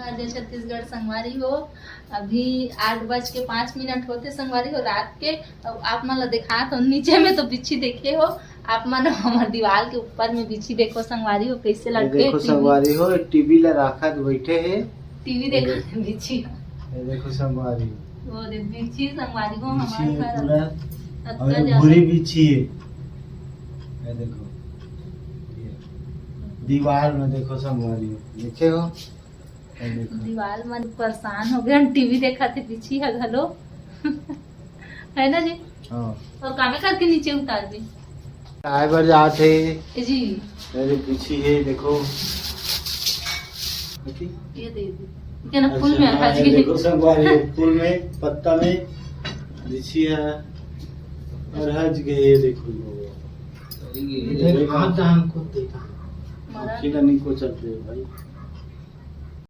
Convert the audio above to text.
जय छत्तीसगढ़ संगवारी हो। अभी 8:05 होते संगवारी हो रात के। अब आप मन ला देखा तो नीचे में तो बिच्छी देखे हो आप मन, हमार दीवार के ऊपर में बिच्छी देखो संगवारी हो कैसे लटके। देखो संगवारी हो टीवी ला राखत बैठे है, टीवी देखो बिच्छी। ये देखो संगवारी वो दे बिच्छी संगवारी हो बिच्छी हमारे है घर। पूरा, और ये भूरी बिच्छी है। ये देखो दीवार में देखो संगवारी हो, देखे हो दीवार मन परेशान हो गए हम टीवी देखा थे बिच्छी है घलो है ना जी। हाँ और कामे करके नीचे उतार दी आए बार जाते जी। अरे बिच्छी है देखो, ये दे दी क्या ना फूल में अच्छा, आज ये देखो संगवारी फूल में पत्ता में बिच्छी है और हज गए। देखो इधर हाथ हमको देखा मरा को चलते भाई।